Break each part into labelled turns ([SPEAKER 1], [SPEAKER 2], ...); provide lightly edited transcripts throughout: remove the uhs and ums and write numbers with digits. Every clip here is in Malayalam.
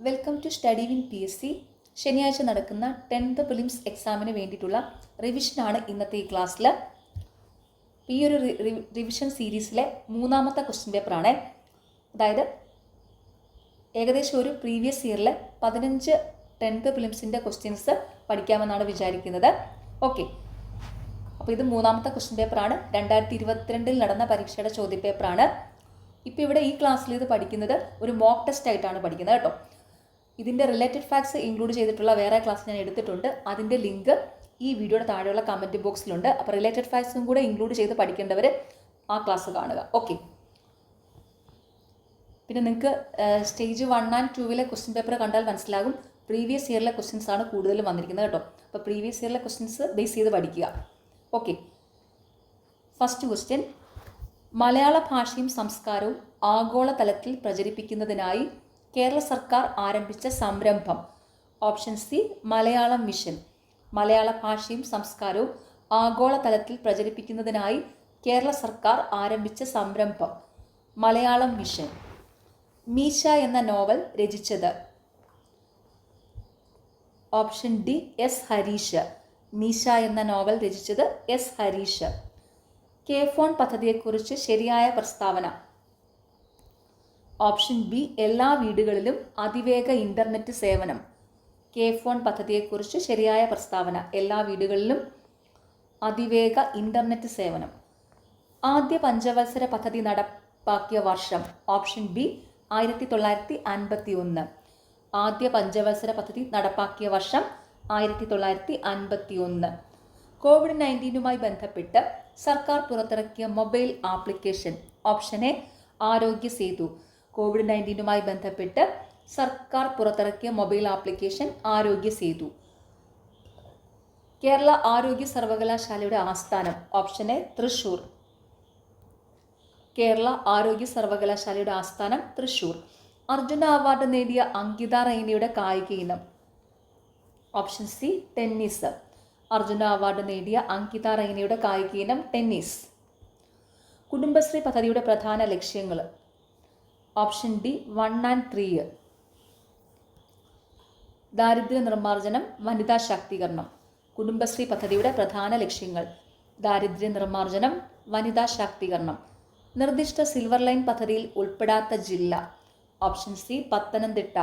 [SPEAKER 1] Welcome to study win PSC. ശനിയാഴ്ച നടക്കുന്ന 10th പ്രിലിംസ് എക്സാമിന് വേണ്ടിയിട്ടുള്ള റിവിഷനാണ് ഇന്നത്തെ ഈ ക്ലാസ്സിൽ. ഈ ഒരു റിവിഷൻ സീരീസിലെ മൂന്നാമത്തെ ക്വസ്റ്റ്യൻ പേപ്പറാണ്. അതായത് ഏകദേശം ഒരു പ്രീവിയസ് ഇയറിലെ 15 10th പ്രിലിംസിൻ്റെ ക്വസ്റ്റ്യൻസ് പഠിക്കാമെന്നാണ് വിചാരിക്കുന്നത്. ഓക്കെ, അപ്പോൾ ഇത് മൂന്നാമത്തെ ക്വസ്റ്റ്യൻ പേപ്പറാണ്. 2022 നടന്ന പരീക്ഷയുടെ ചോദ്യപേപ്പറാണ്. ഇപ്പോൾ ഇവിടെ ഈ ക്ലാസ്സിൽ ഇത് പഠിക്കുന്നത് ഒരു മോക്ക് ടെസ്റ്റ് ആയിട്ടാണ് പഠിക്കുന്നത് കേട്ടോ. ഇതിൻ്റെ റിലേറ്റഡ് ഫാക്ട്സ് ഇൻക്ലൂഡ് ചെയ്തിട്ടുള്ള വേറെ ക്ലാസ് ഞാൻ എടുത്തിട്ടുണ്ട്. അതിൻ്റെ ലിങ്ക് ഈ വീഡിയോയുടെ താഴെയുള്ള കമൻറ്റ് ബോക്സിലുണ്ട്. അപ്പോൾ റിലേറ്റഡ് ഫാക്ട്സും കൂടെ ഇൻക്ലൂഡ് ചെയ്ത് പഠിക്കേണ്ടവർ ആ ക്ലാസ് കാണുക. ഓക്കെ, പിന്നെ നിങ്ങൾക്ക് സ്റ്റേജ് 1 and 2 ക്വസ്റ്റ്യൻ പേപ്പർ കണ്ടാൽ മനസ്സിലാകും പ്രീവിയസ് ഇയറിലെ ക്വസ്റ്റ്യൻസ് ആണ് കൂടുതലും വന്നിരിക്കുന്നത് കേട്ടോ. അപ്പോൾ പ്രീവിയസ് ഇയറിലെ ക്വസ്റ്റ്യൻസ് ബേസ് ചെയ്ത് പഠിക്കുക. ഓക്കെ, ഫസ്റ്റ് ക്വസ്റ്റ്യൻ: മലയാള ഭാഷയും സംസ്കാരവും ആഗോളതലത്തിൽ പ്രചരിപ്പിക്കുന്നതിനായി കേരള സർക്കാർ ആരംഭിച്ച സംരംഭം. Option C Malayalam mission. മലയാള ഭാഷയും സംസ്കാരവും ആഗോളതലത്തിൽ പ്രചരിപ്പിക്കുന്നതിനായി കേരള സർക്കാർ ആരംഭിച്ച സംരംഭം മലയാളം മിഷൻ. മീശ എന്ന നോവൽ രചിച്ചത്. Option D S Harish. മീശ എന്ന നോവൽ രചിച്ചത് എസ് ഹരീഷ്. കെ ഫോൺ പദ്ധതിയെക്കുറിച്ച് ശരിയായ പ്രസ്താവന. ഓപ്ഷൻ ബി എല്ലാ വീടുകളിലും അതിവേഗ ഇൻ്റർനെറ്റ് സേവനം. കെ ഫോൺ പദ്ധതിയെക്കുറിച്ച് ശരിയായ പ്രസ്താവന എല്ലാ വീടുകളിലും അതിവേഗ ഇൻ്റർനെറ്റ് സേവനം. ആദ്യ പഞ്ചവത്സര പദ്ധതി നടപ്പാക്കിയ വർഷം. Option B 1951. ആദ്യ പഞ്ചവത്സര പദ്ധതി നടപ്പാക്കിയ വർഷം 1951. COVID-19 ബന്ധപ്പെട്ട് സർക്കാർ പുറത്തിറക്കിയ മൊബൈൽ ആപ്ലിക്കേഷൻ. ഓപ്ഷൻ എ ആരോഗ്യ സേതു. COVID-19 ബന്ധപ്പെട്ട് സർക്കാർ പുറത്തിറക്കിയ മൊബൈൽ ആപ്ലിക്കേഷൻ ആരോഗ്യ സേതു. കേരള ആരോഗ്യ സർവകലാശാലയുടെ ആസ്ഥാനം. Option A Thrissur. കേരള ആരോഗ്യ സർവകലാശാലയുടെ ആസ്ഥാനം തൃശൂർ. അർജുന അവാർഡ് നേടിയ അങ്കിത റൈനയുടെ കായിക ഇനം. Option C tennis. Arjuna award നേടിയ അങ്കിത റൈനയുടെ കായിക ഇനം ടെന്നീസ്. കുടുംബശ്രീ പദ്ധതിയുടെ പ്രധാന ലക്ഷ്യങ്ങൾ. Option D 1 and 3. ദാരിദ്ര്യ നിർമ്മാർജ്ജനം, വനിതാ ശാക്തീകരണം. കുടുംബശ്രീ പദ്ധതിയുടെ പ്രധാന ലക്ഷ്യങ്ങൾ: ദാരിദ്ര്യ നിർമ്മാർജ്ജനം, വനിതാ ശാക്തീകരണം. നിർദ്ദിഷ്ട സിൽവർ ലൈൻ പദ്ധതിയിൽ ഉൾപ്പെടാത്ത ജില്ല. Option C Pathanamthitta.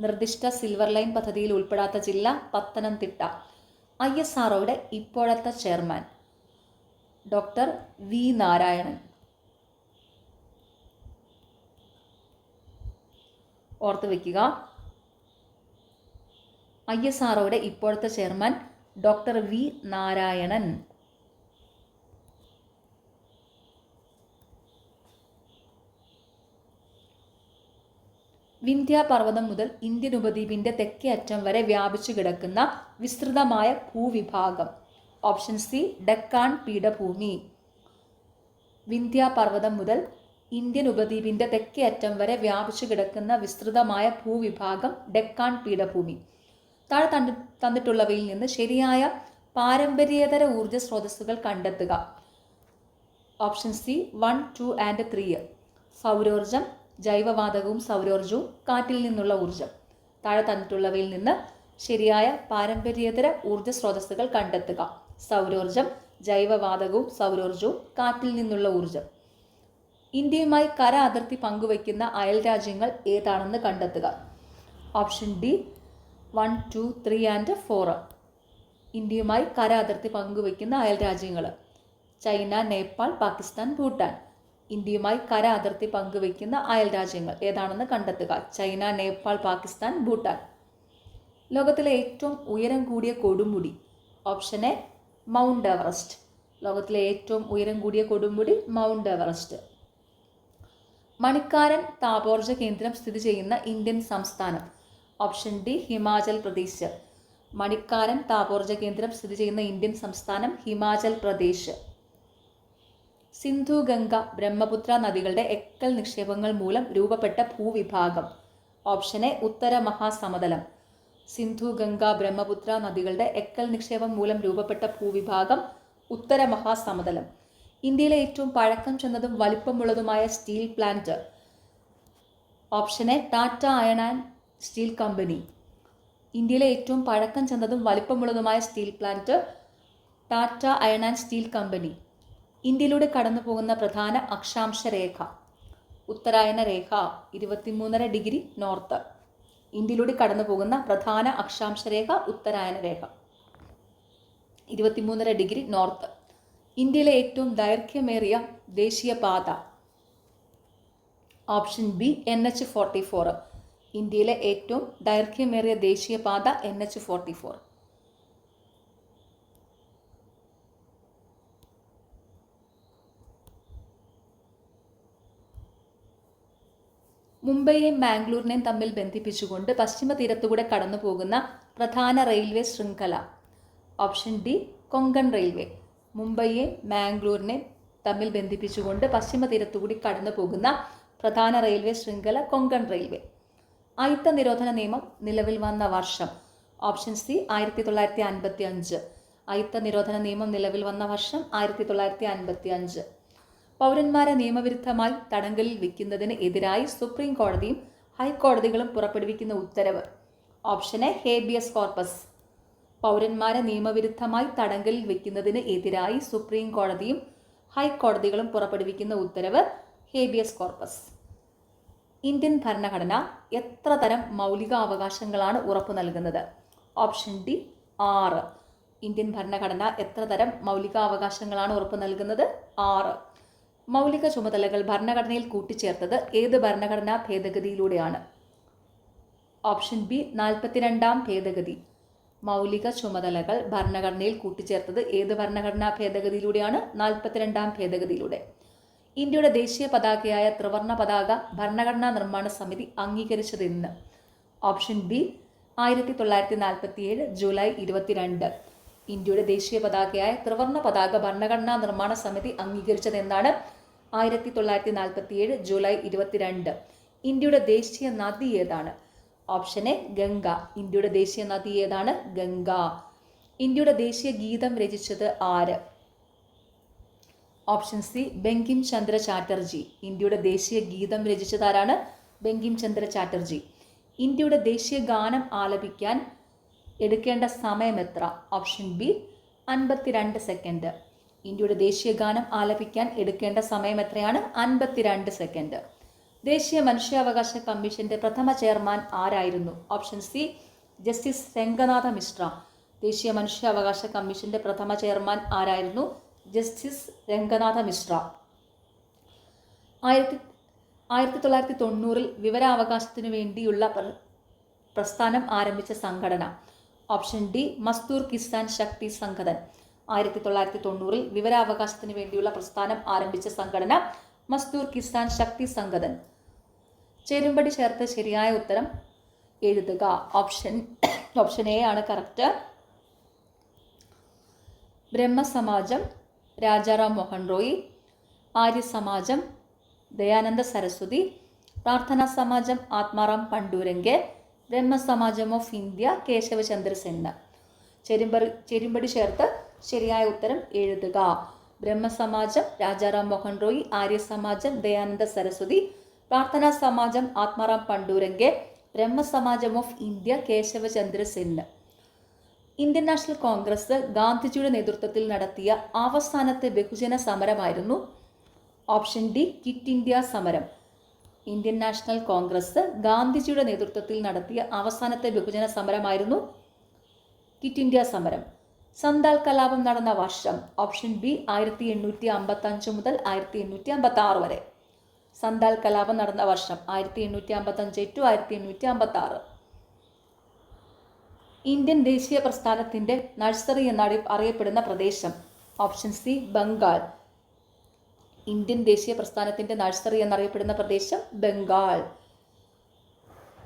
[SPEAKER 1] നിർദ്ദിഷ്ട സിൽവർ ലൈൻ പദ്ധതിയിൽ ഉൾപ്പെടാത്ത ജില്ല പത്തനംതിട്ട. ISROയുടെ ഇപ്പോഴത്തെ ചെയർമാൻ ഡോക്ടർ വി നാരായണൻ. ഓർത്ത് വയ്ക്കുക, ISROയുടെ ഇപ്പോഴത്തെ ചെയർമാൻ ഡോക്ടർ വി നാരായണൻ. വിന്ധ്യാപർവ്വതം മുതൽ ഇന്ത്യൻ ഉപദ്വീപിന്റെ തെക്കേ അറ്റം വരെ വ്യാപിച്ചു കിടക്കുന്ന വിസ്തൃതമായ ഭൂവിഭാഗം. ഓപ്ഷൻ സി ഡെക്കാൻ പീഠഭൂമി. വിന്ധ്യാപർവ്വതം മുതൽ ഇന്ത്യൻ ഉപദ്വീപിന്റെ തെക്കേ അറ്റം വരെ വ്യാപിച്ചു കിടക്കുന്ന വിസ്തൃതമായ ഭൂവിഭാഗം ഡെക്കാൻ പീഠഭൂമി. താഴെ തന്നിട്ടുള്ളവയിൽ നിന്ന് ശരിയായ പാരമ്പര്യേതര ഊർജ്ജ സ്രോതസ്സുകൾ കണ്ടെത്തുക. Option C 1, 2 and 3. സൗരോർജം, ജൈവവാതകവും സൗരോർജവും, കാറ്റിൽ നിന്നുള്ള ഊർജം. താഴെ തന്നിട്ടുള്ളവയിൽ നിന്ന് ശരിയായ പാരമ്പര്യേതര ഊർജ്ജ സ്രോതസ്സുകൾ കണ്ടെത്തുക. സൗരോർജം, ജൈവവാതകവും സൗരോർജവും, കാറ്റിൽ നിന്നുള്ള ഊർജം. ഇന്ത്യയുമായി കര അതിർത്തി പങ്കുവയ്ക്കുന്ന അയൽ രാജ്യങ്ങൾ ഏതാണെന്ന് കണ്ടെത്തുക. Option D 1, 2, 3 and 4. ഇന്ത്യയുമായി കര അതിർത്തി പങ്കുവയ്ക്കുന്ന അയൽ രാജ്യങ്ങൾ: ചൈന, നേപ്പാൾ, പാകിസ്ഥാൻ, ഭൂട്ടാൻ. ഇന്ത്യയുമായി കര അതിർത്തി പങ്കുവയ്ക്കുന്ന അയൽ രാജ്യങ്ങൾ ഏതാണെന്ന് കണ്ടെത്തുക. ചൈന, നേപ്പാൾ, പാകിസ്ഥാൻ, ഭൂട്ടാൻ. ലോകത്തിലെ ഏറ്റവും ഉയരം കൂടിയ കൊടുമുടി. Option A mount Everest. ലോകത്തിലെ ഏറ്റവും ഉയരം കൂടിയ കൊടുമുടി മൗണ്ട് എവറസ്റ്റ്. മണിക്കാരൻ താപോർജ കേന്ദ്രം സ്ഥിതി ചെയ്യുന്ന ഇന്ത്യൻ സംസ്ഥാനം. Option D Himachal Pradesh. മണിക്കാരൻ താപോർജ കേന്ദ്രം സ്ഥിതി ചെയ്യുന്ന ഇന്ത്യൻ സംസ്ഥാനം ഹിമാചൽ പ്രദേശ്. സിന്ധു, ഗംഗ, ബ്രഹ്മപുത്ര നദികളുടെ എക്കൽ നിക്ഷേപങ്ങൾ മൂലം രൂപപ്പെട്ട ഭൂവിഭാഗം. ഓപ്ഷൻ എ ഉത്തര മഹാസമതലം. സിന്ധു, ഗംഗ, ബ്രഹ്മപുത്ര നദികളുടെ എക്കൽ നിക്ഷേപം മൂലം രൂപപ്പെട്ട ഭൂവിഭാഗം ഉത്തര മഹാസമതലം. ഇന്ത്യയിലെ ഏറ്റവും പഴക്കം ചെന്നതും വലിപ്പമുള്ളതുമായ steel plant. Option A Tata iron and steel company. ഇന്ത്യയിലെ ഏറ്റവും പഴക്കം ചെന്നതും വലിപ്പമുള്ളതുമായ steel plant Tata iron and steel company. ഇന്ത്യയിലൂടെ കടന്നു പോകുന്ന പ്രധാന അക്ഷാംശ രേഖ ഉത്തരായന രേഖ 23.5 ഡിഗ്രി നോർത്ത്. ഇന്ത്യയിലൂടെ കടന്നു പോകുന്ന പ്രധാന അക്ഷാംശ രേഖ ഉത്തരായന രേഖ 23.5 ഡിഗ്രി നോർത്ത്. ഇന്ത്യയിലെ ഏറ്റവും ദൈർഘ്യമേറിയ ദേശീയപാത ഓപ്ഷൻ ബി NH-44. ഇന്ത്യയിലെ ഏറ്റവും ദൈർഘ്യമേറിയ ദേശീയപാത NH-44. മുംബൈയെയും മാംഗ്ലൂരിനെയും തമ്മിൽ ബന്ധിപ്പിച്ചുകൊണ്ട് പശ്ചിമ തീരത്തുകൂടെ കടന്നു പോകുന്ന പ്രധാന റെയിൽവേ ശൃംഖല ഓപ്ഷൻ ഡി കൊങ്കൺ റെയിൽവേ. മുംബൈയെയും മാംഗ്ലൂരിനെയും തമ്മിൽ ബന്ധിപ്പിച്ചുകൊണ്ട് പശ്ചിമ തീരത്തുകൂടി കടന്നു പോകുന്ന പ്രധാന റെയിൽവേ ശൃംഖല കൊങ്കൺ റെയിൽവേ. അയിത്ത നിരോധന നിയമം നിലവിൽ വന്ന വർഷം ഓപ്ഷൻ സി 1955. അയിത്ത നിരോധന നിയമം നിലവിൽ വന്ന വർഷം 1955. പൗരന്മാരെ നിയമവിരുദ്ധമായി തടങ്കലിൽ വയ്ക്കുന്നതിന് എതിരായി സുപ്രീം കോടതിയും ഹൈക്കോടതികളും പുറപ്പെടുവിക്കുന്ന ഉത്തരവ് ഓപ്ഷൻ എ ഹേബിയസ് കോർപ്പസ്. പൗരന്മാരെ നിയമവിരുദ്ധമായി തടങ്കലിൽ വയ്ക്കുന്നതിന് എതിരായി സുപ്രീം കോടതിയും ഹൈക്കോടതികളും പുറപ്പെടുവിക്കുന്ന ഉത്തരവ് ഹേബിയസ് കോർപ്പസ്. ഇന്ത്യൻ ഭരണഘടന എത്ര തരം മൗലിക അവകാശങ്ങളാണ് ഉറപ്പു നൽകുന്നത്? Option D 6. ഇന്ത്യൻ ഭരണഘടന എത്ര തരം മൗലികാവകാശങ്ങളാണ് ഉറപ്പു നൽകുന്നത്? 6. മൗലിക ചുമതലകൾ ഭരണഘടനയിൽ കൂട്ടിച്ചേർത്തത് ഏത് ഭരണഘടനാ ഭേദഗതിയിലൂടെയാണ്? ഓപ്ഷൻ ബി 42ാം ഭേദഗതി. മൗലിക ചുമതലകൾ ഭരണഘടനയിൽ കൂട്ടിച്ചേർത്തത് ഏത് ഭരണഘടനാ ഭേദഗതിയിലൂടെയാണ്? 42ാം ഭേദഗതിയിലൂടെ. ഇന്ത്യയുടെ ദേശീയ പതാകയായ ത്രിവർണ്ണ പതാക ഭരണഘടനാ നിർമ്മാണ സമിതി അംഗീകരിച്ചതെന്ന്? Option B 1947 July 22. ഇന്ത്യയുടെ ദേശീയ പതാകയായ ത്രിവർണ്ണ പതാക ഭരണഘടനാ നിർമ്മാണ സമിതി അംഗീകരിച്ചതെന്നാണ്? 1947 ജൂലൈ 22. ഇന്ത്യയുടെ ദേശീയ നദി ഏതാണ്? Option A Ganga. ഇന്ത്യയുടെ ദേശീയ നദി ഏതാണ്? ഗംഗ. ഇന്ത്യയുടെ ദേശീയ ഗീതം രചിച്ചത് ആര്? Option C Bankim Chandra Chatterjee. ഇന്ത്യയുടെ ദേശീയ ഗീതം രചിച്ചതാരാണ്? ബങ്കിം ചന്ദ്ര ചാറ്റർജി. ഇന്ത്യയുടെ ദേശീയ ഗാനം ആലപിക്കാൻ എടുക്കേണ്ട സമയം എത്ര? Option B 52 second. ഇന്ത്യയുടെ ദേശീയ ഗാനം ആലപിക്കാൻ എടുക്കേണ്ട സമയം എത്രയാണ്? 52 സെക്കൻഡ്. ദേശീയ മനുഷ്യാവകാശ കമ്മീഷന്റെ പ്രഥമ ചെയർമാൻ ആരായിരുന്നു? Option C justice Ranganatha Mishra. ദേശീയ മനുഷ്യാവകാശ കമ്മീഷന്റെ പ്രഥമ ചെയർമാൻ ആരായിരുന്നു? ജസ്റ്റിസ് രംഗനാഥ മിശ്ര. 1990 വിവരാവകാശത്തിനു വേണ്ടിയുള്ള പ്രസ്ഥാനം ആരംഭിച്ച സംഘടന? ഓപ്ഷൻ ഡി മസ്ദൂർ കിസാൻ ശക്തി സംഘടൻ. 1990 വിവരാവകാശത്തിന് വേണ്ടിയുള്ള പ്രസ്ഥാനം ആരംഭിച്ച സംഘടന മസ്ദൂർ കിസാൻ ശക്തി സംഘടൻ. ചേരുംപടി ചേർത്ത് ശരിയായ ഉത്തരം എഴുതുക. ഓപ്ഷൻ എ ആണ് കറക്റ്റ്. ബ്രഹ്മസമാജം രാജാറാം മോഹൻ റോയ്, ആര്യ സമാജം ദയാനന്ദ സരസ്വതി, പ്രാർത്ഥനാ സമാജം ആത്മാറാം പണ്ടൂരംഗെ, ബ്രഹ്മസമാജം ഓഫ് ഇന്ത്യ കേശവചന്ദ്ര സെൻ. ചേരുംപടി ചേർത്ത് ശരിയായ ഉത്തരം എഴുതുക. ബ്രഹ്മസമാജം രാജാറാം മോഹൻ റോയ്, ആര്യ സമാജം ദയാനന്ദ സരസ്വതി, പ്രാർത്ഥനാ സമാജം ആത്മാറാം പണ്ടൂരംഗെ, ബ്രഹ്മസമാജം of India Keshavchandra Sen. Indian National Congress ഗാന്ധിജിയുടെ നേതൃത്വത്തിൽ നടത്തിയ അവസാനത്തെ ബഹുജന സമരമായിരുന്നു? ഓപ്ഷൻ ഡി ക്വിറ്റ് ഇന്ത്യ സമരം. ഇന്ത്യൻ നാഷണൽ കോൺഗ്രസ് ഗാന്ധിജിയുടെ നേതൃത്വത്തിൽ നടത്തിയ അവസാനത്തെ ബഹുജന സമരമായിരുന്നു ക്വിറ്റ് ഇന്ത്യ സമരം. സന്താൽ കലാപം നടന്ന വർഷം? ഓപ്ഷൻ ബി 1855 മുതൽ 1856 വരെ. സന്താൽ കലാപം നടന്ന വർഷം 1855 to 1856. ഇന്ത്യൻ ദേശീയ പ്രസ്ഥാനത്തിന്റെ നഴ്സറി എന്നറിയപ്പെടുന്ന പ്രദേശം? Option C Bengal. ഇന്ത്യൻ ദേശീയ പ്രസ്ഥാനത്തിന്റെ നഴ്സറി എന്നറിയപ്പെടുന്ന പ്രദേശം ബംഗാൾ.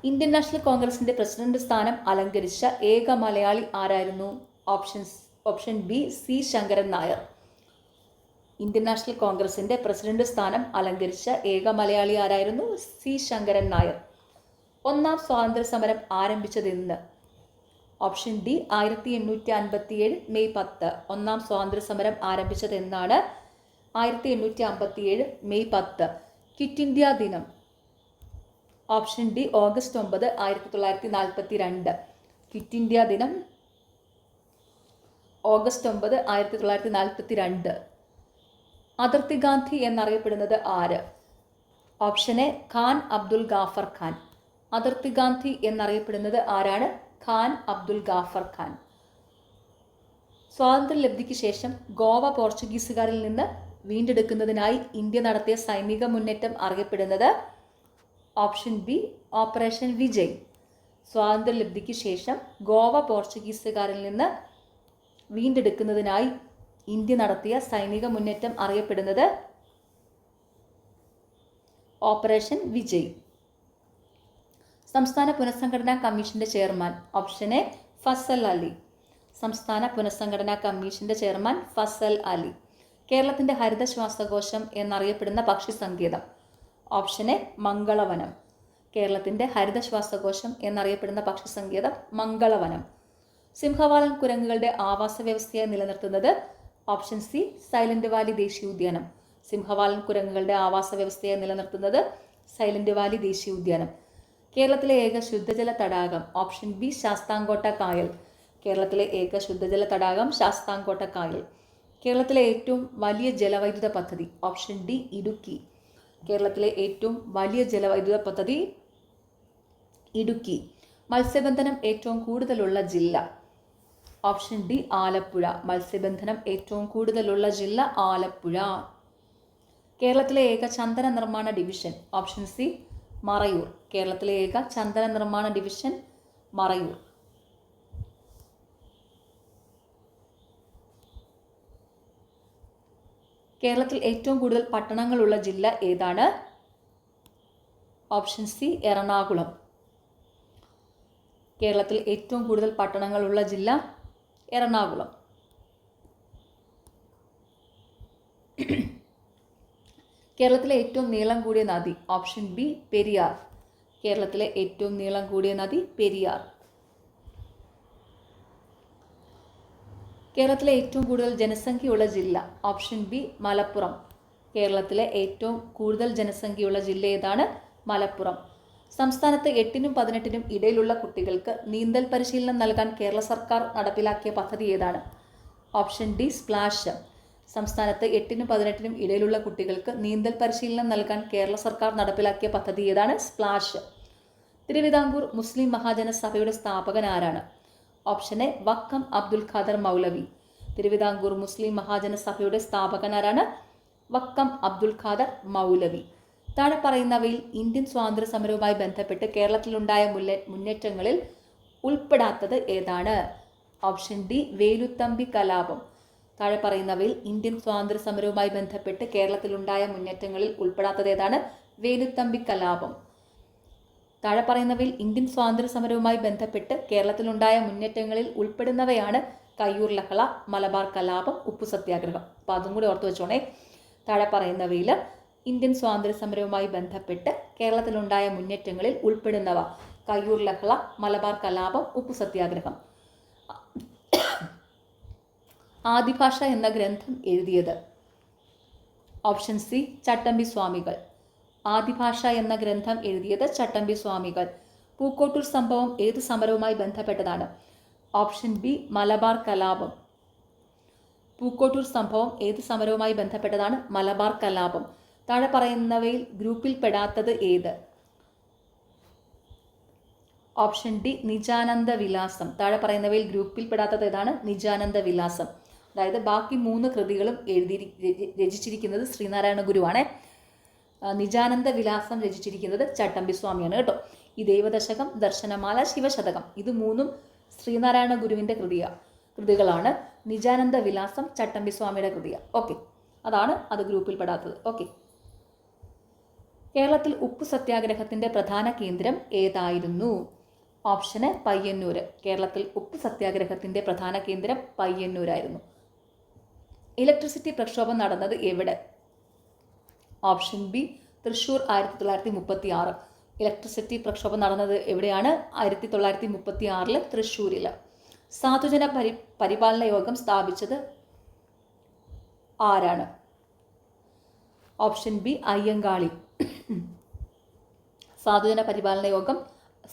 [SPEAKER 1] ഇന്ത്യൻ നാഷണൽ കോൺഗ്രസിന്റെ പ്രസിഡന്റ് സ്ഥാനം അലങ്കരിച്ച ഏക മലയാളി ആരായിരുന്നു? Option B C Sankaran Nair. Indian national കോൺഗ്രസിന്റെ പ്രസിഡന്റ് സ്ഥാനം അലങ്കരിച്ച ഏക മലയാളി ആരായിരുന്നു? സി ശങ്കരൻ നായർ. ഒന്നാം സ്വാതന്ത്ര്യ സമരം ആരംഭിച്ചതെന്ന്? Option D 1857 May 10. ഒന്നാം സ്വാതന്ത്ര്യ സമരം ആരംഭിച്ചതെന്നാണ്? 1857 മെയ് 10. ക്വിറ്റ് ഇന്ത്യ ദിനം option D August 9, 1942. Quit India ദിനം ഓഗസ്റ്റ് 9, 1942. അതിർത്തി ഗാന്ധി എന്നറിയപ്പെടുന്നത് ആര്? Option A Khan Abdul Ghaffar Khan. അതിർത്തി ഗാന്ധി എന്നറിയപ്പെടുന്നത് ആരാണ്? ഖാൻ അബ്ദുൽ ഗാഫർ ഖാൻ. സ്വാതന്ത്ര്യലബ്ധിക്ക് ശേഷം ഗോവ പോർച്ചുഗീസുകാരിൽ നിന്ന് വീണ്ടെടുക്കുന്നതിനായി ഇന്ത്യ നടത്തിയ സൈനിക മുന്നേറ്റം അറിയപ്പെടുന്നത്? Option B operation Vijay. സ്വാതന്ത്ര്യലബ്ധിക്ക് ശേഷം ഗോവ പോർച്ചുഗീസുകാരിൽ നിന്ന് വീണ്ടെടുക്കുന്നതിനായി ഇന്ത്യ നടത്തിയ സൈനിക മുന്നേറ്റം അറിയപ്പെടുന്നത്? ഓപ്പറേഷൻ വിജയ്. സംസ്ഥാന പുനഃസംഘടനാ കമ്മീഷന്റെ chairman? Option A Fazal Ali. സംസ്ഥാന പുനഃസംഘടനാ കമ്മീഷന്റെ ചെയർമാൻ ഫസൽ അലി. കേരളത്തിന്റെ ഹരിത ശ്വാസകോശം എന്നറിയപ്പെടുന്ന പക്ഷി സങ്കേതം? Option A Mangalavanam. കേരളത്തിന്റെ ഹരിത ശ്വാസകോശം എന്നറിയപ്പെടുന്ന പക്ഷി സങ്കേതം മംഗളവനം. സിംഹവാലൻ കുരങ്ങുകളുടെ ആവാസ വ്യവസ്ഥയെ നിലനിർത്തുന്നത്? ഓപ്ഷൻ സി സൈലന്റ് വാലി ദേശീയോദ്യാനം. സിംഹവാലൻ കുരങ്ങുകളുടെ ആവാസ വ്യവസ്ഥയെ നിലനിർത്തുന്നത് സൈലന്റ് വാലി ദേശീയോദ്യാനം. കേരളത്തിലെ ഏക ശുദ്ധജല തടാകം? ഓപ്ഷൻ ബി ശാസ്താംകോട്ട കായൽ. കേരളത്തിലെ ഏക ശുദ്ധജല തടാകം ശാസ്താംകോട്ട കായൽ. കേരളത്തിലെ ഏറ്റവും വലിയ ജലവൈദ്യുത പദ്ധതി? Option D Idukki. കേരളത്തിലെ ഏറ്റവും വലിയ ജലവൈദ്യുത പദ്ധതി ഇടുക്കി. മത്സ്യബന്ധനം ഏറ്റവും കൂടുതലുള്ള ജില്ല? Option D Alappuzha. മത്സ്യബന്ധനം ഏറ്റവും കൂടുതലുള്ള ജില്ല ആലപ്പുഴ. കേരളത്തിലെ ഏക ചന്ദന നിർമ്മാണ ഡിവിഷൻ? Option C Marayur. കേരളത്തിലെ ഏക ചന്ദന നിർമ്മാണ ഡിവിഷൻ മറയൂർ. കേരളത്തിൽ ഏറ്റവും കൂടുതൽ പട്ടണങ്ങളുള്ള ജില്ല ഏതാണ്? Option C Ernakulam. കേരളത്തിൽ ഏറ്റവും കൂടുതൽ പട്ടണങ്ങളുള്ള ജില്ല എറണാകുളം. കേരളത്തിലെ ഏറ്റവും നീളം കൂടിയ നദി? Option B Periyar. കേരളത്തിലെ ഏറ്റവും നീളം കൂടിയ നദി പെരിയാർ. കേരളത്തിലെ ഏറ്റവും കൂടുതൽ ജനസംഖ്യയുള്ള ജില്ല? Option B Malappuram. കേരളത്തിലെ ഏറ്റവും കൂടുതൽ ജനസംഖ്യയുള്ള ജില്ല ഏതാണ്? മലപ്പുറം. സംസ്ഥാനത്ത് 8നും 18നും ഇടയിലുള്ള കുട്ടികൾക്ക് നീന്തൽ പരിശീലനം നൽകാൻ കേരള സർക്കാർ നടപ്പിലാക്കിയ പദ്ധതി ഏതാണ്? Option D splash. സംസ്ഥാനത്ത് 8നും 18നും ഇടയിലുള്ള കുട്ടികൾക്ക് നീന്തൽ പരിശീലനം നൽകാൻ കേരള സർക്കാർ നടപ്പിലാക്കിയ പദ്ധതി ഏതാണ്? സ്പ്ലാഷ്. തിരുവിതാംകൂർ മുസ്ലിം മഹാജന സഭയുടെ സ്ഥാപകൻ ആരാണ്? ഓപ്ഷൻ എ വക്കം അബ്ദുൽ ഖാദർ മൗലവി. തിരുവിതാംകൂർ മുസ്ലിം മഹാജന സഭയുടെ സ്ഥാപകൻ ആരാണ്? വക്കം അബ്ദുൽ ഖാദർ മൗലവി. താഴെ പറയുന്നവയിൽ ഇന്ത്യൻ സ്വാതന്ത്ര്യ സമരവുമായി ബന്ധപ്പെട്ട് കേരളത്തിലുണ്ടായ മുന്നേറ്റങ്ങളിൽ ഉൾപ്പെടാത്തത് ഏതാണ്? ഓപ്ഷൻ ഡി വേലുത്തമ്പി കലാപം. താഴെ പറയുന്നവയിൽ ഇന്ത്യൻ സ്വാതന്ത്ര്യ സമരവുമായി ബന്ധപ്പെട്ട് കേരളത്തിലുണ്ടായ മുന്നേറ്റങ്ങളിൽ ഉൾപ്പെടാത്തത് ഏതാണ്? വേലുത്തമ്പി കലാപം. താഴെ പറയുന്നവയിൽ ഇന്ത്യൻ സ്വാതന്ത്ര്യ സമരവുമായി ബന്ധപ്പെട്ട് കേരളത്തിലുണ്ടായ മുന്നേറ്റങ്ങളിൽ ഉൾപ്പെടുന്നവയാണ് കയ്യൂർ ലഹള, മലബാർ കലാപം, ഉപ്പു സത്യാഗ്രഹം. അപ്പോൾ അതും കൂടി ഓർത്തു വെച്ചോണേ. താഴെ പറയുന്നവയിൽ ഇന്ത്യൻ സ്വാതന്ത്ര്യ സമരവുമായി ബന്ധപ്പെട്ട് കേരളത്തിലുണ്ടായ മുന്നേറ്റങ്ങളിൽ ഉൾപ്പെടുന്നവ: കയ്യൂർ ലഹള, മലബാർ കലാപം, ഉപ്പു സത്യാഗ്രഹം. ആദിഭാഷ എന്ന ഗ്രന്ഥം എഴുതിയത്? ഓപ്ഷൻ സി ചട്ടമ്പി സ്വാമികൾ. ആദിഭാഷ എന്ന ഗ്രന്ഥം എഴുതിയത് ചട്ടമ്പി സ്വാമികൾ. പൂക്കോട്ടൂർ സംഭവം ഏത് സമരവുമായി ബന്ധപ്പെട്ടതാണ്? ഓപ്ഷൻ ബി മലബാർ കലാപം. പൂക്കോട്ടൂർ സംഭവം ഏത് സമരവുമായി ബന്ധപ്പെട്ടതാണ്? മലബാർ കലാപം. താഴെ പറയുന്നവയിൽ ഗ്രൂപ്പിൽ പെടാത്തത് ഏത്? ഓപ്ഷൻ ഡി നിജാനന്ദ വിലാസം. താഴെ പറയുന്നവയിൽ ഗ്രൂപ്പിൽ പെടാത്തത് ഏതാണ്? നിജാനന്ദ വിലാസം. അതായത് ബാക്കി 3 കൃതികളും രചിച്ചിരിക്കുന്നത് ശ്രീനാരായണ ഗുരുവാണ്. നിജാനന്ദ വിലാസം രചിച്ചിരിക്കുന്നത് ചട്ടമ്പി സ്വാമിയാണ് കേട്ടോ. ഈ ദൈവദശകം, ദർശനമാല, ശിവശതകം ഇത് 3ഉം ശ്രീനാരായണ ഗുരുവിൻ്റെ കൃതികളാണ്. നിജാനന്ദ വിലാസം ചട്ടമ്പി സ്വാമിയുടെ കൃതിയാണ്. ഓക്കെ, അതാണ് അത് ഗ്രൂപ്പിൽ പെടാത്തത്. ഓക്കെ. കേരളത്തിൽ ഉപ്പു സത്യാഗ്രഹത്തിന്റെ പ്രധാന കേന്ദ്രം ഏതായിരുന്നു? ഓപ്ഷന് പയ്യന്നൂർ. കേരളത്തിൽ ഉപ്പു സത്യാഗ്രഹത്തിന്റെ പ്രധാന കേന്ദ്രം പയ്യന്നൂരായിരുന്നു. ഇലക്ട്രിസിറ്റി പ്രക്ഷോഭം നടന്നത് എവിടെ? Option B Thrissur 1936. ഇലക്ട്രിസിറ്റി പ്രക്ഷോഭം നടന്നത് എവിടെയാണ്? 1936 തൃശ്ശൂരിൽ. സാധുജന പരിപാലന യോഗം സ്ഥാപിച്ചത് ആരാണ്? Option B Ayyankali. സാധുജന പരിപാലന യോഗം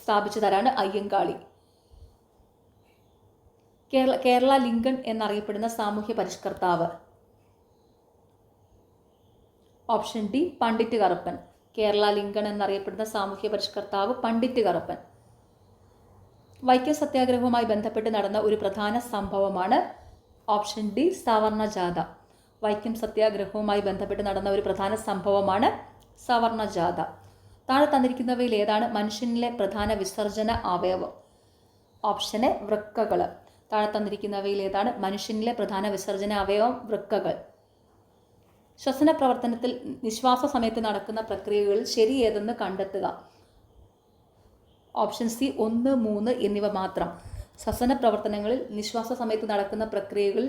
[SPEAKER 1] സ്ഥാപിച്ചതാരാണ്? അയ്യങ്കാളി. കേരള ലിങ്കൺ എന്നറിയപ്പെടുന്ന സാമൂഹ്യ പരിഷ്കർത്താവ്? Option D Pandit Karuppan. Kerala Lincoln എന്നറിയപ്പെടുന്ന സാമൂഹ്യ പരിഷ്കർത്താവ് പണ്ഡിറ്റ് കറുപ്പൻ. വൈക്കം സത്യാഗ്രഹവുമായി ബന്ധപ്പെട്ട് നടന്ന ഒരു പ്രധാന സംഭവമാണ്? ഓപ്ഷൻ ഡി സവർണ ജാഥ. വൈക്കം സത്യാഗ്രഹവുമായി ബന്ധപ്പെട്ട് നടന്ന ഒരു പ്രധാന സംഭവമാണ് സവർണ ജാഥ. താഴെ തന്നിരിക്കുന്നവയിൽ ഏതാണ് മനുഷ്യനിലെ പ്രധാന വിസർജന അവയവം? ഓപ്ഷന് വൃക്കകൾ. താഴെ തന്നിരിക്കുന്നവയിൽ ഏതാണ് മനുഷ്യനിലെ പ്രധാന വിസർജന അവയവം? വൃക്കകൾ. ശ്വസന പ്രവർത്തനത്തിൽ നിശ്വാസ സമയത്ത് നടക്കുന്ന പ്രക്രിയകളിൽ ശരി ഏതെന്ന് കണ്ടെത്തുക. ഓപ്ഷൻ സി 1, 3 എന്നിവ മാത്രം. ശ്വസന പ്രവർത്തനങ്ങളിൽ നിശ്വാസ സമയത്ത് നടക്കുന്ന പ്രക്രിയകളിൽ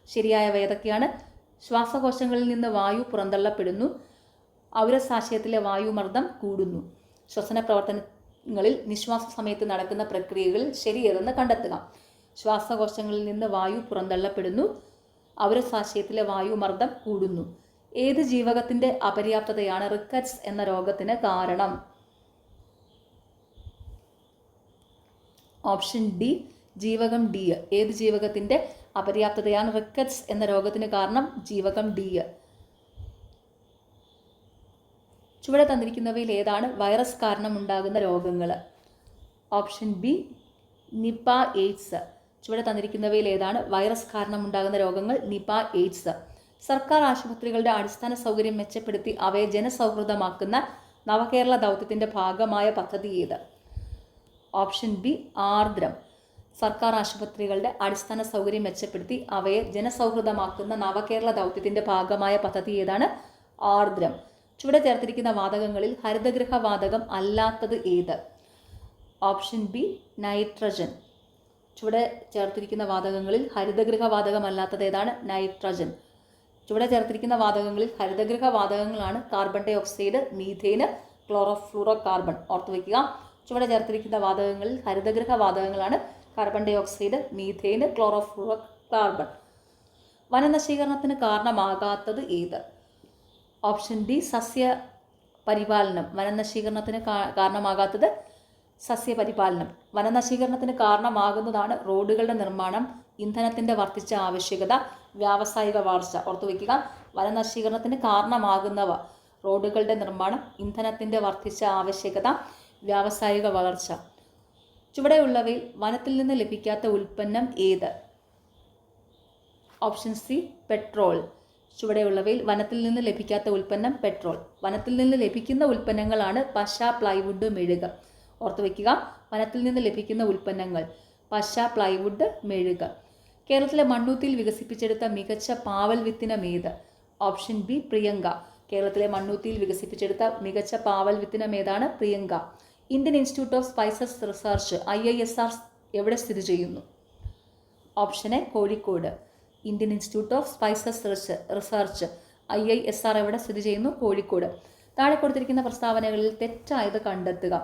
[SPEAKER 1] ശരിയായവ ഏതൊക്കെയാണ്? ശ്വാസകോശങ്ങളിൽ നിന്ന് വായു പുറന്തള്ളപ്പെടുന്നു. ഔരസാശയത്തിലെ വായുമർദ്ദം കൂടുന്നു. ശ്വസന പ്രവർത്തനങ്ങളിൽ നിശ്വാസ സമയത്ത് നടക്കുന്ന പ്രക്രിയകളിൽ ശരി ഏതെന്ന് കണ്ടെത്തുക. ശ്വാസകോശങ്ങളിൽ നിന്ന് വായു പുറന്തള്ളപ്പെടുന്നു. ഔരസാശയത്തിലെ വായുമർദ്ദം കൂടുന്നു. ഏത് ജീവകത്തിന്റെ അപര്യാപ്തതയാണ് റിക്കറ്റ്സ് എന്ന രോഗത്തിന് കാരണം? ഓപ്ഷൻ ഡി ജീവകം ഡി. ഏത് ജീവകത്തിന്റെ അപര്യാപ്തതയാണ് റിക്കറ്റ്സ് എന്ന രോഗത്തിന് കാരണം? ജീവകം ഡി. ചുവടെ തന്നിരിക്കുന്നവയിൽ ഏതാണ് വൈറസ് കാരണമുണ്ടാകുന്ന രോഗങ്ങൾ? Option B Nipah, AIDS. ചുവടെ തന്നിരിക്കുന്നവയിൽ ഏതാണ് വൈറസ് കാരണമുണ്ടാകുന്ന രോഗങ്ങൾ? Nipah, AIDS. സർക്കാർ ആശുപത്രികളുടെ അടിസ്ഥാന സൗകര്യം മെച്ചപ്പെടുത്തി അവയെ ജനസൗഹൃദമാക്കുന്ന നവകേരള ദൗത്യത്തിന്റെ ഭാഗമായ പദ്ധതി ഏത്? Option B Ardram. സർക്കാർ ആശുപത്രികളുടെ അടിസ്ഥാന സൗകര്യം മെച്ചപ്പെടുത്തി അവയെ ജനസൗഹൃദമാക്കുന്ന നവകേരള ദൗത്യത്തിന്റെ ഭാഗമായ പദ്ധതി ഏതാണ്? ആർദ്രം. ചുവടെ ചേർത്തിരിക്കുന്ന വാതകങ്ങളിൽ ഹരിതഗൃഹ വാതകം അല്ലാത്തത് ഏത്? Option B nitrogen. ചുവടെ ചേർത്തിരിക്കുന്ന വാതകങ്ങളിൽ ഹരിതഗൃഹ വാതകം അല്ലാത്തത് ഏതാണ്? നൈട്രജൻ. ചുവടെ ചേർത്തിരിക്കുന്ന വാതകങ്ങളിൽ ഹരിതഗൃഹ വാതകങ്ങളാണ് carbon dioxide, methane, chlorofluorocarbon. ഓർത്തു വയ്ക്കുക. ചുവടെ ചേർത്തിരിക്കുന്ന വാതകങ്ങളിൽ ഹരിതഗൃഹ വാതകങ്ങളാണ് carbon dioxide, methane, chlorofluorocarbon. വനനശീകരണത്തിന് കാരണമാകാത്തത് ഏത്? Option D സസ്യപരിപാലനം. വനനശീകരണത്തിന് കാരണമാകാത്തത് സസ്യപരിപാലനം. വനനശീകരണത്തിന് കാരണമാകുന്നതാണ് റോഡുകളുടെ നിർമ്മാണം, ഇന്ധനത്തിന്റെ വർദ്ധിച്ച ആവശ്യകത, വ്യാവസായിക വളർച്ച. ഓർത്തുവയ്ക്കുക. വനനശീകരണത്തിന് കാരണമാകുന്നവ റോഡുകളുടെ നിർമ്മാണം, ഇന്ധനത്തിന്റെ വർദ്ധിച്ച ആവശ്യകത, വ്യാവസായിക വളർച്ച. ചുവടെയുള്ളവയിൽ വനത്തിൽ നിന്ന് ലഭിക്കാത്ത ഉൽപ്പന്നം ഏത്? Option C petrol. ചുവടെയുള്ളവയിൽ വനത്തിൽ നിന്ന് ലഭിക്കാത്ത ഉൽപ്പന്നം പെട്രോൾ. വനത്തിൽ നിന്ന് ലഭിക്കുന്ന ഉൽപ്പന്നങ്ങളാണ് പശ, പ്ലൈവുഡ്, മെഴുക്. ഓർത്തു വയ്ക്കുക. വനത്തിൽ നിന്ന് ലഭിക്കുന്ന ഉൽപ്പന്നങ്ങൾ പശ, പ്ലൈവുഡ്, മെഴുക്. കേരളത്തിലെ മണ്ണൂത്തിയിൽ വികസിപ്പിച്ചെടുത്ത മികച്ച പാവൽ വിത്തിനം ഏത്? Option B Priyanka. കേരളത്തിലെ മണ്ണൂത്തിയിൽ വികസിപ്പിച്ചെടുത്ത മികച്ച പാവൽ വിത്തിനം ഏതാണ്? Priyanka. Indian institute of spices research IISR എവിടെ സ്ഥിതി ചെയ്യുന്നു? Option A Kozhikode. Indian institute of spices research IISR എവിടെ സ്ഥിതി ചെയ്യുന്നു? കോഴിക്കോട്. താഴെ കൊടുത്തിരിക്കുന്ന പ്രസ്താവനകളിൽ തെറ്റായത് കണ്ടെത്തുക.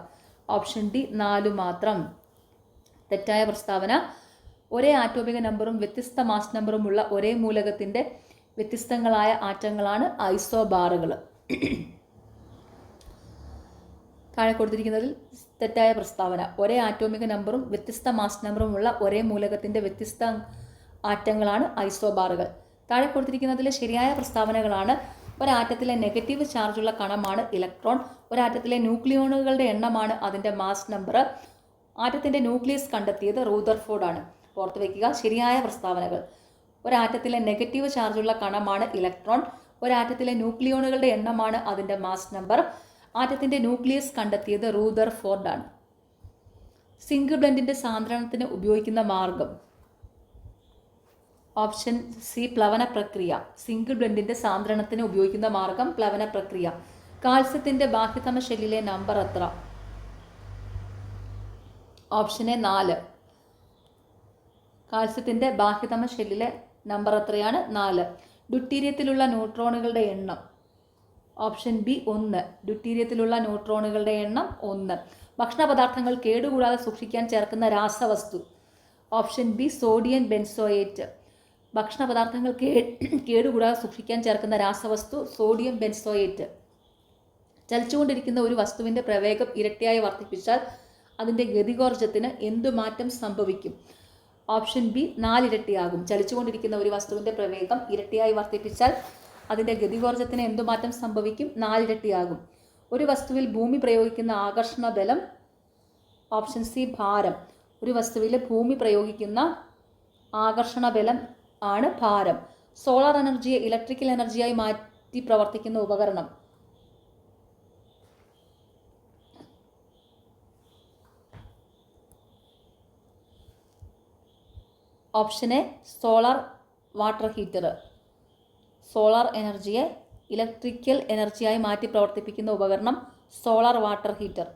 [SPEAKER 1] ഓപ്ഷൻ ഡി 4 മാത്രം. തെറ്റായ പ്രസ്താവന: ഒരേ ആറ്റോമിക നമ്പറും വ്യത്യസ്ത മാസ് നമ്പറും ഉള്ള ഒരേ മൂലകത്തിന്റെ വ്യത്യസ്തങ്ങളായ ആറ്റങ്ങളാണ് ഐസോബാറുകൾ. താഴെ കൊടുത്തിരിക്കുന്നതിൽ തെറ്റായ പ്രസ്താവന: ഒരേ ആറ്റോമിക നമ്പറും വ്യത്യസ്ത മാസ് നമ്പറും ഉള്ള ഒരേ മൂലകത്തിന്റെ വ്യത്യസ്ത ആറ്റങ്ങളാണ് ഐസോബാറുകൾ. താഴെ കൊടുത്തിരിക്കുന്നതിലെ ശരിയായ പ്രസ്താവനകളാണ്: ഒരാറ്റത്തിലെ നെഗറ്റീവ് ചാർജുള്ള കണമാണ് ഇലക്ട്രോൺ. ഒരാറ്റത്തിലെ ന്യൂക്ലിയോണുകളുടെ എണ്ണമാണ് അതിൻ്റെ മാസ് നമ്പർ. ആറ്റത്തിൻ്റെ ന്യൂക്ലിയസ് കണ്ടെത്തിയത് റൂദർഫോർഡ് ആണ്. ഓർത്തു വയ്ക്കുക. ശരിയായ പ്രസ്താവനകൾ: ഒരാറ്റത്തിലെ നെഗറ്റീവ് ചാർജുള്ള കണമാണ് ഇലക്ട്രോൺ. ഒരാറ്റത്തിലെ ന്യൂക്ലിയോണുകളുടെ എണ്ണമാണ് അതിൻ്റെ മാസ് നമ്പർ. ആറ്റത്തിൻ്റെ ന്യൂക്ലിയസ് കണ്ടെത്തിയത് റൂദർഫോർഡ് ആണ്. സിങ്ക് ബ്ലെൻഡിൻ്റെ സാന്ദ്രണത്തിന് ഉപയോഗിക്കുന്ന മാർഗം? ഓപ്ഷൻ സി പ്ലവന പ്രക്രിയ. സിങ്ക് ബ്ലെൻഡിൻ്റെ സാന്ദ്രണത്തിന് ഉപയോഗിക്കുന്ന മാർഗം പ്ലവന പ്രക്രിയ. കാൽസ്യത്തിൻ്റെ ബാഹ്യതമ ഷെല്ലിലെ നമ്പർ എത്ര? Option A 4. കാൽസ്യത്തിൻ്റെ ബാഹ്യതമ ഷെല്ലിലെ നമ്പർ എത്രയാണ്? 4. ഡ്യൂട്ടീരിയത്തിലുള്ള ന്യൂട്രോണുകളുടെ എണ്ണം? Option B 1. ഡ്യൂട്ടീരിയത്തിലുള്ള ന്യൂട്രോണുകളുടെ എണ്ണം 1. ഭക്ഷണപദാർത്ഥങ്ങൾ കേടുകൂടാതെ സൂക്ഷിക്കാൻ ചേർക്കുന്ന രാസവസ്തു? Option B sodium benzoate. ഭക്ഷണപദാർത്ഥങ്ങൾ കേടുകൂടാതെ സൂക്ഷിക്കാൻ ചേർക്കുന്ന രാസവസ്തു സോഡിയം ബെൻസോയേറ്റ്. ചലിച്ചുകൊണ്ടിരിക്കുന്ന ഒരു വസ്തുവിൻ്റെ പ്രവേഗം ഇരട്ടിയായി വർദ്ധിപ്പിച്ചാൽ അതിൻ്റെ ഗതികോർജ്ജത്തിന് എന്തു മാറ്റം സംഭവിക്കും? Option B 4 ഇരട്ടിയാകും. ചലിച്ചുകൊണ്ടിരിക്കുന്ന ഒരു വസ്തുവിൻ്റെ പ്രവേഗം ഇരട്ടിയായി വർദ്ധിപ്പിച്ചാൽ അതിൻ്റെ ഗതികോർജ്ജത്തിന് എന്തു മാറ്റം സംഭവിക്കും? 4 ഇരട്ടിയാകും. ഒരു വസ്തുവിൽ ഭൂമി പ്രയോഗിക്കുന്ന ആകർഷണ ബലം, ഓപ്ഷൻ സി ഭാരം. ഒരു വസ്തുവിൽ ഭൂമി പ്രയോഗിക്കുന്ന ആകർഷണ ബലം ആണ് ഭാരം. സോളാർ എനർജിയെ ഇലക്ട്രിക്കൽ എനർജിയായി മാറ്റി പ്രവർത്തിക്കുന്ന ഉപകരണം, option A solar water heater. Solar എനർജിയെ ഇലക്ട്രിക്കൽ എനർജിയായി മാറ്റി പ്രവർത്തിപ്പിക്കുന്ന ഉപകരണം സോളാർ വാട്ടർ ഹീറ്റർ.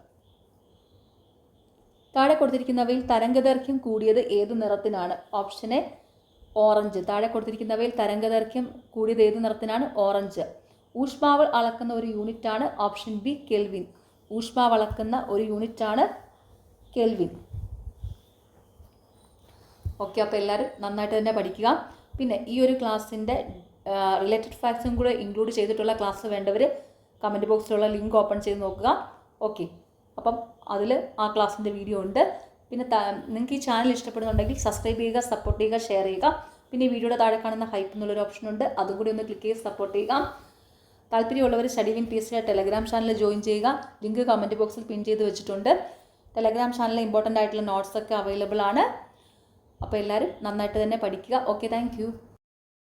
[SPEAKER 1] താഴെ കൊടുത്തിരിക്കുന്നവയിൽ തരംഗദൈർഘ്യം കൂടിയത് ഏതു നിറത്തിനാണ്? Option A orange. താഴെ കൊടുത്തിരിക്കുന്നവയിൽ തരംഗദൈർഘ്യം കൂടിയത് ഏതു നിറത്തിനാണ്? ഓറഞ്ച്. ഊഷ്മാവ് അളക്കുന്ന ഒരു യൂണിറ്റാണ്? Option B kelvin. ഊഷ്മാവ് അളക്കുന്ന ഒരു യൂണിറ്റാണ് കെൽവിൻ. ഓക്കെ, അപ്പോൾ എല്ലാവരും നന്നായിട്ട് തന്നെ പഠിക്കുക. പിന്നെ ഈ ഒരു ക്ലാസ്സിൻ്റെ റിലേറ്റഡ് ഫാക്ട്സും കൂടെ ഇൻക്ലൂഡ് ചെയ്തിട്ടുള്ള ക്ലാസ് വേണ്ടവർ കമൻറ്റ് ബോക്സിലുള്ള ലിങ്ക് ഓപ്പൺ ചെയ്ത് നോക്കുക. ഓക്കെ, അപ്പം അതിൽ ആ ക്ലാസ്സിൻ്റെ വീഡിയോ ഉണ്ട്. പിന്നെ നിങ്ങൾക്ക് ഈ ചാനൽ ഇഷ്ടപ്പെടുന്നുണ്ടെങ്കിൽ സബ്സ്ക്രൈബ് ചെയ്യുക, സപ്പോർട്ട് ചെയ്യുക, ഷെയർ ചെയ്യുക. പിന്നെ ഈ വീഡിയോയുടെ താഴെ കാണുന്ന ഹൈപ്പ് എന്നുള്ളൊരു ഓപ്ഷൻ ഉണ്ട്, അതും കൂടി ഒന്ന് ക്ലിക്ക് ചെയ്ത് സപ്പോർട്ട് ചെയ്യുക. താല്പര്യമുള്ളവർ സ്റ്റഡിവിൻ PSC ടെലഗ്രാം ചാനൽ ജോയിൻ ചെയ്യുക. ലിങ്ക് കമൻറ്റ് ബോക്സിൽ പിൻ ചെയ്ത് വെച്ചിട്ടുണ്ട്. ടെലഗ്രാം ചാനലിൽ ഇമ്പോർട്ടൻ്റ് ആയിട്ടുള്ള നോട്ട്സൊക്കെ അവൈലബിൾ ആണ്. അപ്പോൾ എല്ലാവരും നന്നായിട്ട് തന്നെ പഠിക്കുക. Okay, thank you.